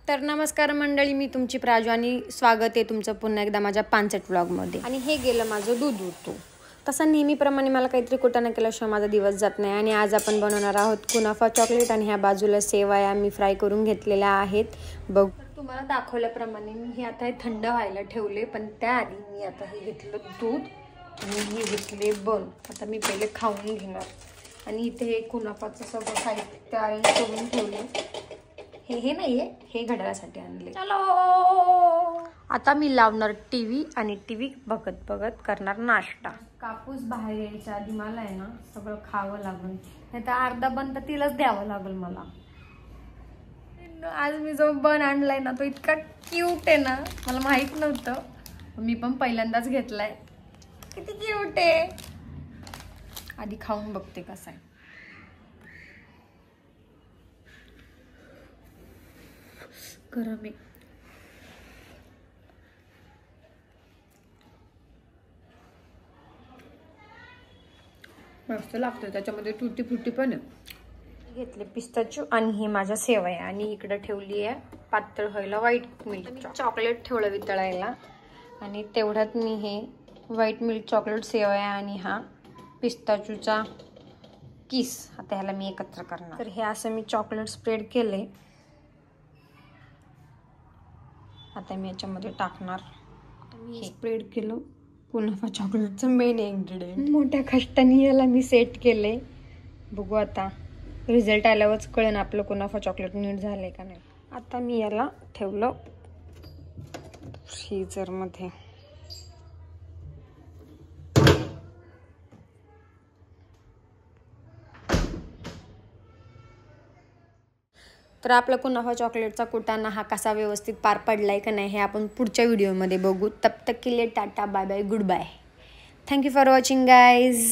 तर नमस्कार मंडळी, मी तुमची प्राजू आणि स्वागत आहे तुमचं पुन्हा एकदा माझ्या पानसट व्लॉगमध्ये। आणि हे गेलं माझं दूध उतू। तसं नेहमीप्रमाणे मला काहीतरी कुटाणा केल्याशिवाय माझा दिवस जात नाही आणि आज आपण बनवणार आहोत कुनाफा चॉकलेट आणि ह्या बाजूला सेवया मी फ्राय करून घेतलेल्या आहेत। बघ तुम्हाला दाखवल्याप्रमाणे मी हे आता थंड व्हायला ठेवले, पण त्याआधी मी आता हे घेतलं दूध आणि हे घेतले बन। आता मी पहिले खाऊन घेणार आणि इथे हे कुनाफाचं सगळं साहित्य अरेंज करून ठेवले। हे नाहीये, हे घड्याळासाठी आणले। चलो आता मी लावणार टीव्ही आणि टीव्ही बघत बघत करणार नाश्ता। कापूस बाहेर यायच्या आधी मला आहे ना सगळं खावं लागेल, नाही तर अर्धा बन तर तिलाच द्यावं लागेल मला। आज मी जो बन आणलाय ना तो इतका क्यूट आहे ना, मला माहित नव्हतं, मी पण पहिल्यांदाच घेतलाय। किती क्यूट आहे, आधी खाऊन बघते कसा आहे। गरम आहे, मस्त लागतं, त्याच्यामध्ये टुटी फुटी पण आहे। घेतले पिस्ताचू आणि ही माझ्या सेवया आणि इकडे ठेवली आहे पातळ व्हायला व्हाईट मिल्क चॉकलेट ठेवलं वितळायला आणि तेवढ्यात मी हे व्हाईट मिल्क चॉकलेट सेवया आणि हा पिस्ताचूचा किस आता ह्याला मी एकत्र करणार। तर हे असं मी चॉकलेट स्प्रेड केले, आता मी याच्यामध्ये टाकणार। मी स्प्रेड केलं कुनाफा चॉकलेटचं मेन इन्ग्रेडियंट, मोठ्या कष्टाने याला मी सेट केले। बघू आता रिझल्ट आल्यावरच कळेल आपलं कुनाफा चॉकलेट नीट झालंय का नाही। आता मी याला ठेवलं फ्रीजरमध्ये। तर आपला कुनाफा चॉकलेटचा कुटाणा हा कसा व्यवस्थित पार पडलाय का नाही हे आपण पुढच्या व्हिडिओमध्ये बघू। तब तक के लिए tata bye bye goodbye. Thank you for watching guys.